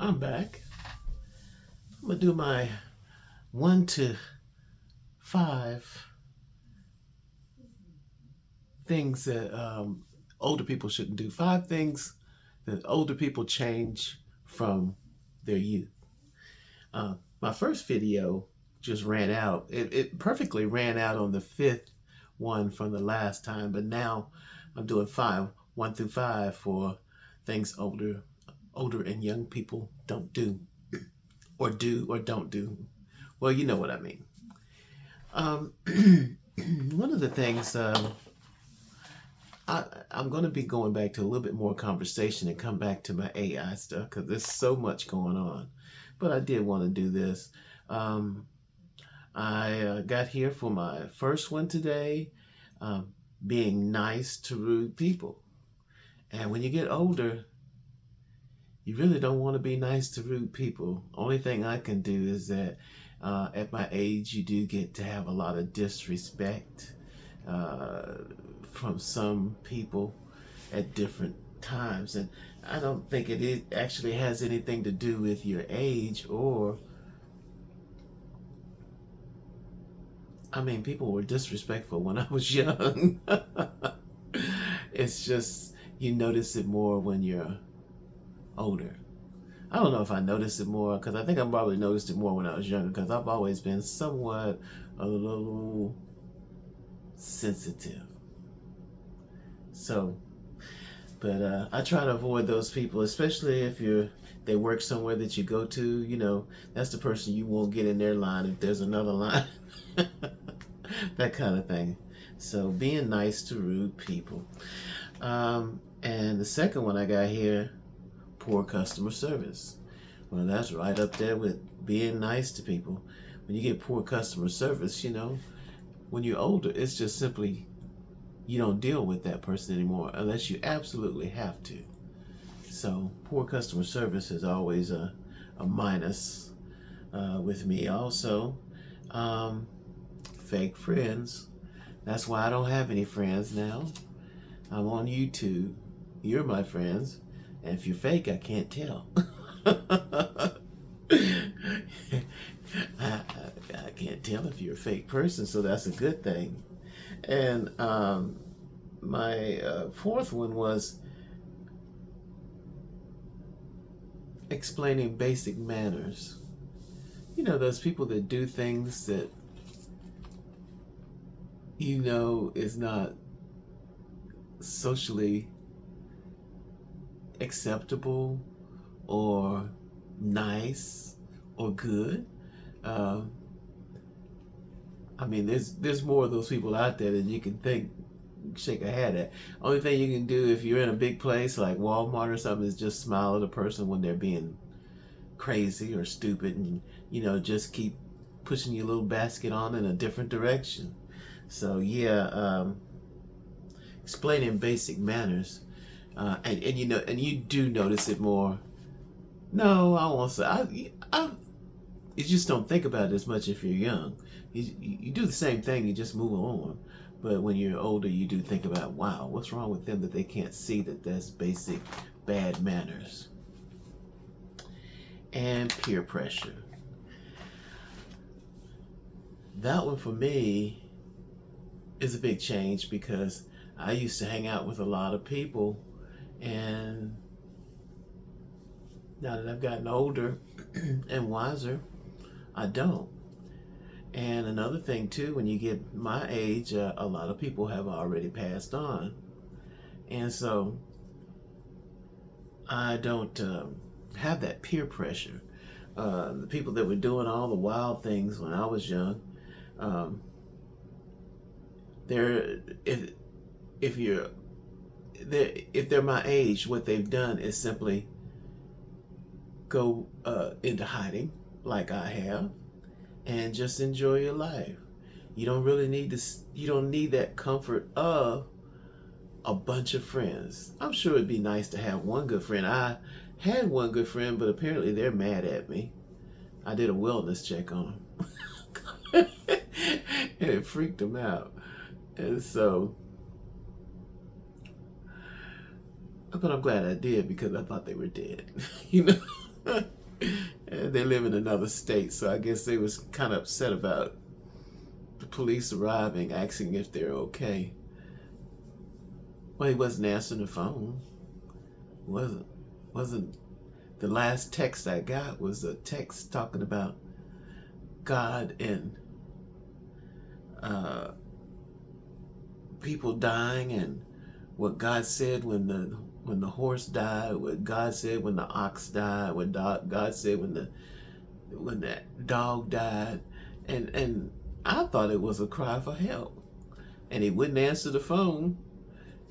I'm back. I'm gonna do my 1 to 5 things that older people shouldn't do. 5 things that older people change from their youth. My first video just ran out. It perfectly ran out on the fifth one from the last time, but now I'm doing 1 through 5 for things older and young people don't do or don't do. Well, you know what I mean. Um, one of the things I'm going to be going back to a little bit more conversation and come back to my AI stuff because there's so much going on. But I did want to do this. Um, I got here for my first one today, being nice to rude people. And when you get older, you really don't want to be nice to rude people. Only thing I can do is that at my age, you do get to have a lot of disrespect from some people at different times. And I don't think it actually has anything to do with your age or, I mean, people were disrespectful when I was young. It's just, you notice it more when you're older. I don't know if I noticed it more because I think I probably noticed it more when I was younger because I've always been somewhat a little sensitive. So, but I try to avoid those people, especially if they work somewhere that you go to. You know, that's the person you won't get in their line if there's another line. That kind of thing. So being nice to rude people. And the second one I got here, poor customer service. Well, that's right up there with being nice to people. When you get poor customer service, you know, when you're older, it's just simply you don't deal with that person anymore unless you absolutely have to. So poor customer service is always a minus with me. Also, fake friends. That's why I don't have any friends now. I'm on YouTube. You're my friends. And if you're fake, I can't tell. I can't tell if you're a fake person, so that's a good thing. And my fourth one was explaining basic manners. You know, those people that do things that you know is not socially acceptable or nice or good. I mean, there's more of those people out there than you can think, shake a hat at. Only thing you can do if you're in a big place like Walmart or something is just smile at a person when they're being crazy or stupid, and you know, just keep pushing your little basket on in a different direction. So yeah, explaining basic manners, and you know, and you do notice it more. No, I won't say. You just don't think about it as much if you're young. You do the same thing, you just move on. But when you're older, you do think about, wow, what's wrong with them that they can't see that that's basic bad manners. And peer pressure. That one for me is a big change because I used to hang out with a lot of people, and now that I've gotten older and wiser, I don't. And another thing too, when you get my age, a lot of people have already passed on, and so I don't have that peer pressure. The people that were doing all the wild things when I was young, um, they're if you're if they're my age, what they've done is simply go into hiding, like I have, and just enjoy your life. You don't really need to. You don't need that comfort of a bunch of friends. I'm sure it'd be nice to have one good friend. I had one good friend, but apparently they're mad at me. I did a wellness check on them, and it freaked them out. And so, but I'm glad I did because I thought they were dead. You know. And they live in another state, so I guess they was kind of upset about the police arriving, asking if they're okay. Well, he wasn't answering the phone. Wasn't wasn't the last text I got was a text talking about God and uh, people dying, and what God said when the horse died, what God said when the ox died, what God said when that dog died, and I thought it was a cry for help, and he wouldn't answer the phone,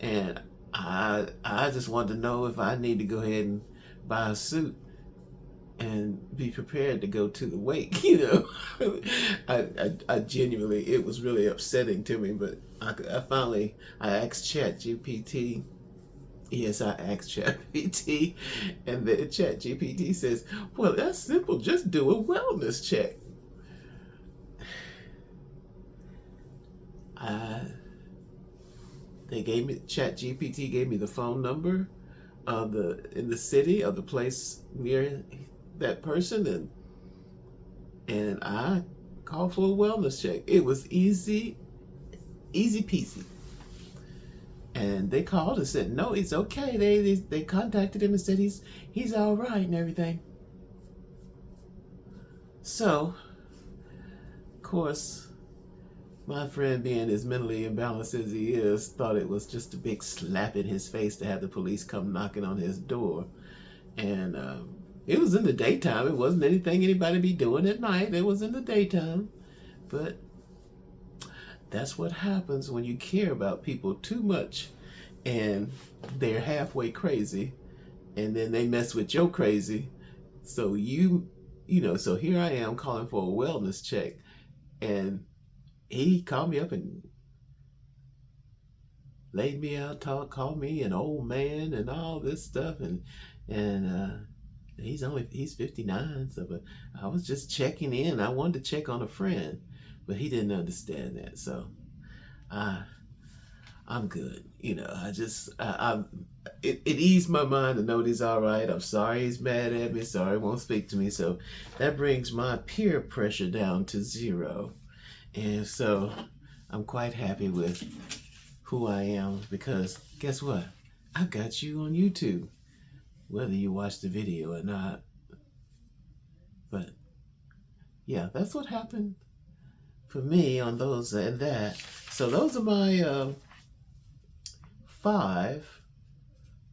and I just wanted to know if I need to go ahead and buy a suit and be prepared to go to the wake. I genuinely, it was really upsetting to me, but I finally, I asked ChatGPT. Yes, I asked ChatGPT, and the ChatGPT says, well, that's simple, just do a wellness check. I They gave me, ChatGPT gave me the phone number of in the city of the place near that person, and I called for a wellness check. It was easy peasy. And they called and said, no, it's okay. They contacted him and said he's all right and everything. So, of course, my friend, being as mentally imbalanced as he is, thought it was just a big slap in his face to have the police come knocking on his door. And it was in the daytime. It wasn't anything anybody be doing at night. It was in the daytime. But that's what happens when you care about people too much and they're halfway crazy, and then they mess with your crazy. So so here I am calling for a wellness check, and he called me up and laid me out, called me an old man and all this stuff, and he's 59. So, but I was just checking in. I wanted to check on a friend, but he didn't understand that. So, I'm good. It eased my mind to know that he's all right. I'm sorry he's mad at me. Sorry he won't speak to me. So that brings my peer pressure down to 0. And so I'm quite happy with who I am, because guess what? I've got you on YouTube, whether you watch the video or not. But yeah, that's what happened for me on those and that. So those are my 5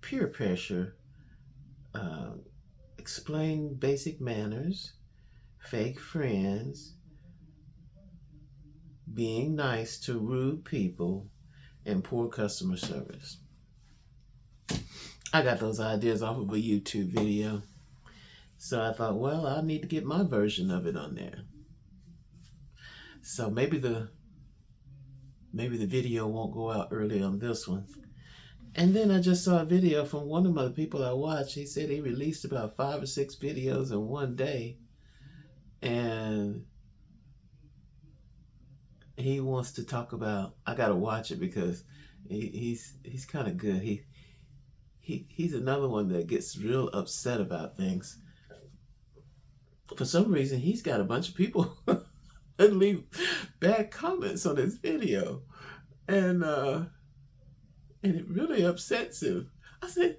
peer pressure. Explain basic manners, fake friends, being nice to rude people, and poor customer service. I got those ideas off of a YouTube video. So I thought, well, I need to get my version of it on there. So maybe the video won't go out early on this one. And then I just saw a video from one of the people I watch. He said he released about 5 or 6 videos in one day. And he wants to talk about, I gotta watch it because he's kind of good. He's another one that gets real upset about things. For some reason, he's got a bunch of people that leave bad comments on his video. And it really upsets him. I said,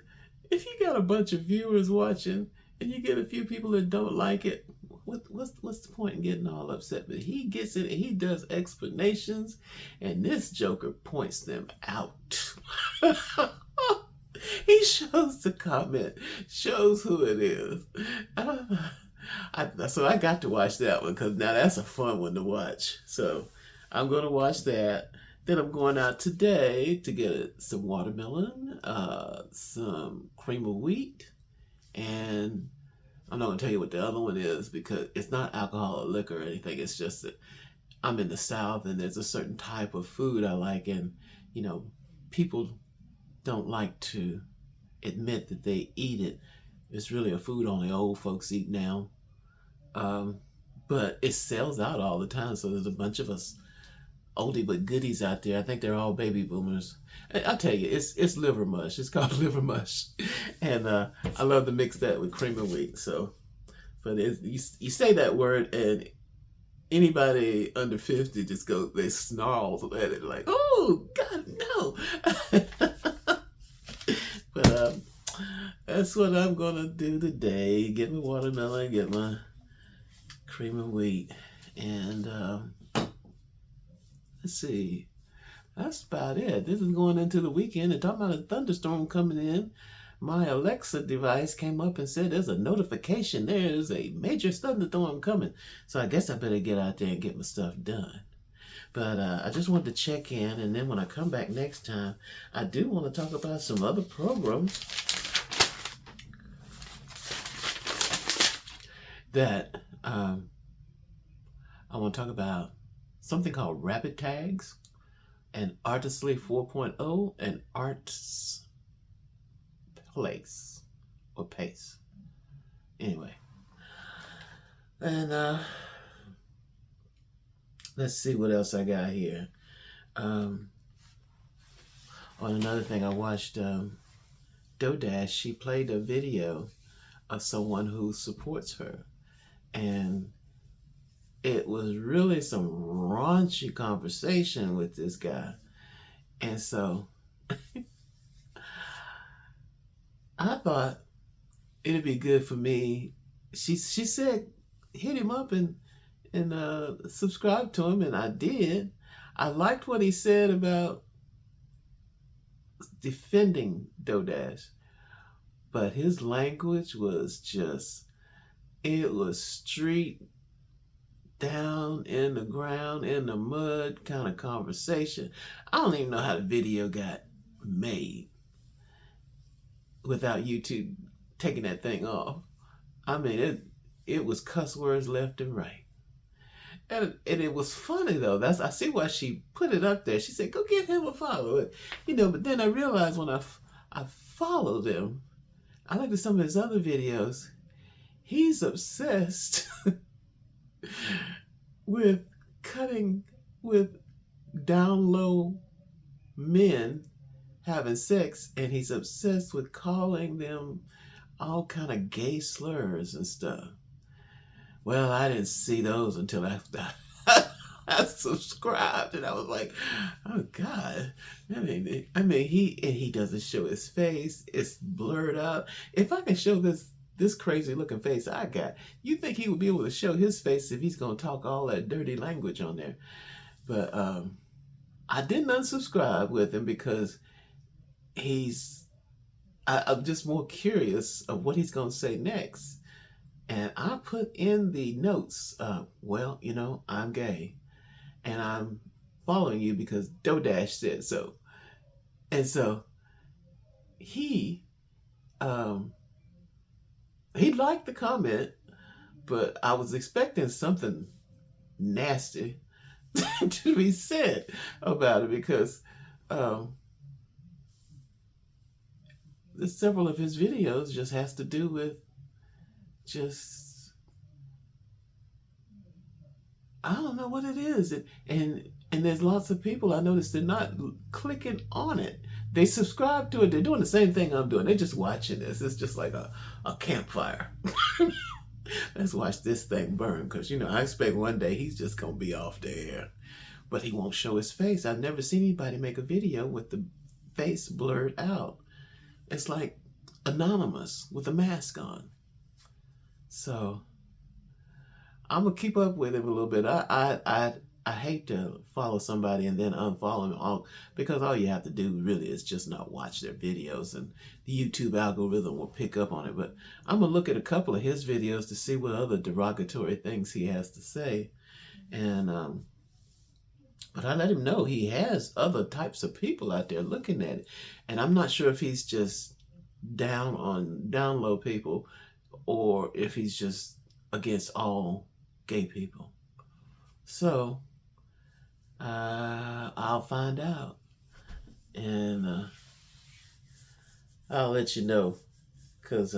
if you got a bunch of viewers watching and you get a few people that don't like it, what's the point in getting all upset? But he gets it, and he does explanations, and this joker points them out. He shows the comment, shows who it is. So I got to watch that one, because now that's a fun one to watch. So I'm going to watch that. Then I'm going out today to get some watermelon, some cream of wheat, and I'm not going to tell you what the other one is, because it's not alcohol or liquor or anything. It's just that I'm in the South, and there's a certain type of food I like, and people don't like to admit that they eat it. It's really a food only old folks eat now. But it sells out all the time, so there's a bunch of us oldie but goodies out there. I think they're all baby boomers. I'll tell you, it's liver mush. It's called liver mush, and I love to mix that with cream of wheat. So, but you say that word, and anybody under 50 just goes, they snarls at it like, oh God, no. But that's what I'm gonna do today. Get my watermelon, get my cream of wheat, and let's see. That's about it. This is going into the weekend and talking about a thunderstorm coming in. My Alexa device came up and said there's a notification. There's a major thunderstorm coming. So I guess I better get out there and get my stuff done. But I just wanted to check in, and then when I come back next time, I do want to talk about some other programs that I want to talk about. Something called Rabbit Tags, and Artistly 4.0, and Arts Place or Pace. Anyway, and let's see what else I got here. On another thing, I watched DoDash. She played a video of someone who supports her, and it was really some raunchy conversation with this guy. And so I thought it'd be good for me. She said, hit him up and subscribe to him, and I did. I liked what he said about defending DoDash, but his language was just, it was street down in the ground, in the mud kind of conversation. I don't even know how the video got made without YouTube taking that thing off. I mean, it was cuss words left and right. And it was funny though. I see why she put it up there. She said, go give him a follow. But then I realized when I followed him, I looked at some of his other videos, he's obsessed with cutting with down low men having sex, and he's obsessed with calling them all kind of gay slurs and stuff. Well, I didn't see those until after I subscribed, and I was like, oh God. I mean he doesn't show his face. It's blurred out. If I can show this crazy looking face I got, you think he would be able to show his face if he's going to talk all that dirty language on there? But I didn't unsubscribe with him because I'm just more curious of what he's going to say next. And I put in the notes, well, I'm gay, and I'm following you because DoDash said so. And so he liked the comment, but I was expecting something nasty to be said about it because several of his videos just has to do with I don't know what it is. And there's lots of people I noticed they're not clicking on it. They subscribe to it. They're doing the same thing I'm doing. They're just watching this. It's just like a campfire. Let's watch this thing burn, because I expect one day he's just gonna be off the air, but he won't show his face. I've never seen anybody make a video with the face blurred out. It's like anonymous with a mask on. So I'm gonna keep up with him a little bit. I hate to follow somebody and then unfollow them all, because all you have to do really is just not watch their videos, and the YouTube algorithm will pick up on it. But I'm gonna look at a couple of his videos to see what other derogatory things he has to say, and but I let him know he has other types of people out there looking at it, and I'm not sure if he's just down low people, or if he's just against all gay people. So I'll find out, and I'll let you know, because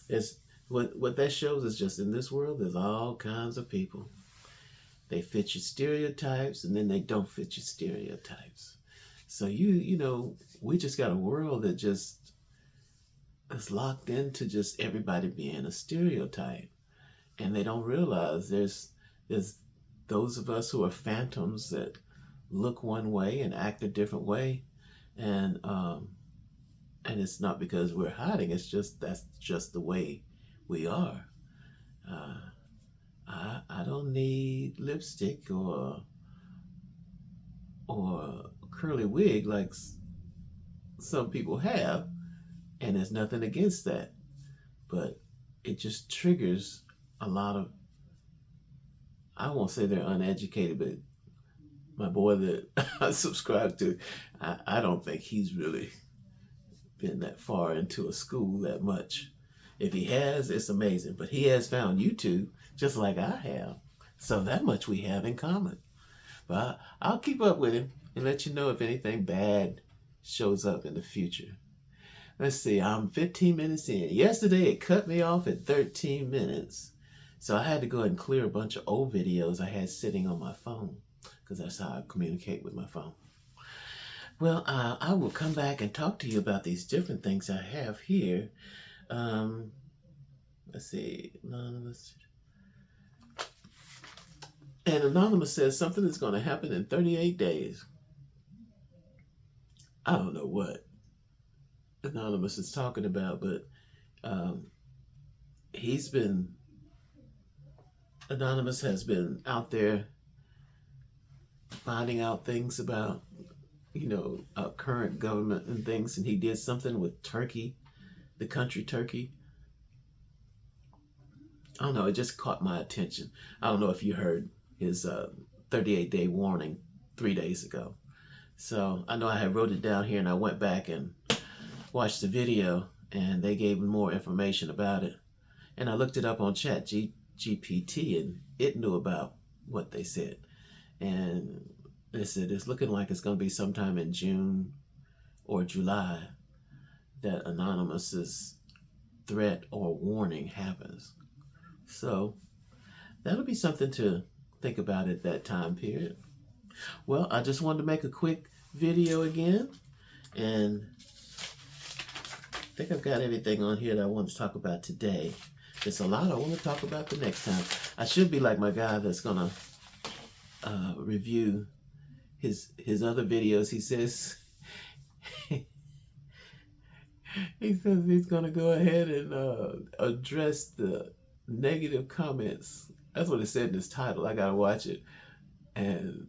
it's what that shows is just in this world there's all kinds of people, They fit your stereotypes, and then they don't fit your stereotypes. So you know, we just got a world that just is locked into just everybody being a stereotype, and they don't realize there's those of us who are phantoms that look one way and act a different way, and it's not because we're hiding. It's just that's just the way we are. Uh, I don't need lipstick or curly wig like some people have, and there's nothing against that, but it just triggers a lot of, I won't say they're uneducated, but my boy that I subscribe to, I don't think he's really been that far into a school that much. If he has, it's amazing, but he has found YouTube just like I have, so that much we have in common. But I'll keep up with him and let you know if anything bad shows up in the future. Let's see, I'm 15 minutes in. Yesterday it cut me off at 13 minutes. So I had to go ahead and clear a bunch of old videos I had sitting on my phone, because that's how I communicate with my phone. Well, I will come back and talk to you about these different things I have here. Let's see, Anonymous. And Anonymous says something is going to happen in 38 days. I don't know what Anonymous is talking about, but Anonymous has been out there finding out things about, current government and things, and he did something with Turkey, the country Turkey. I don't know, it just caught my attention. I don't know if you heard his 38-day warning 3 days ago. So I know I had wrote it down here, and I went back and watched the video, and they gave me more information about it. And I looked it up on ChatGPT, and it knew about what they said. And they said it's looking like it's going to be sometime in June or July that Anonymous's threat or warning happens. So that'll be something to think about at that time period. Well, I just wanted to make a quick video again, and I think I've got everything on here that I want to talk about today. There's a lot I want to talk about the next time. I should be like my guy that's gonna review his other videos. He says he's gonna go ahead and address the negative comments. That's what it said in his title. I gotta watch it, and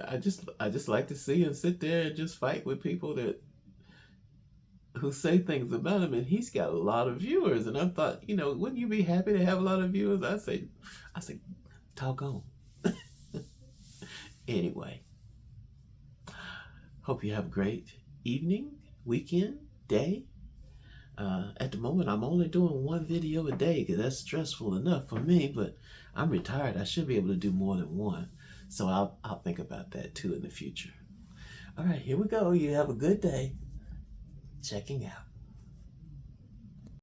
I just like to see him sit there and just fight with people who say things about him, and he's got a lot of viewers. And I thought, wouldn't you be happy to have a lot of viewers? I say, talk on. Anyway, hope you have a great evening, weekend, day. At the moment, I'm only doing one video a day because that's stressful enough for me, but I'm retired. I should be able to do more than one. So I'll think about that too in the future. All right, here we go. You have a good day. Checking out.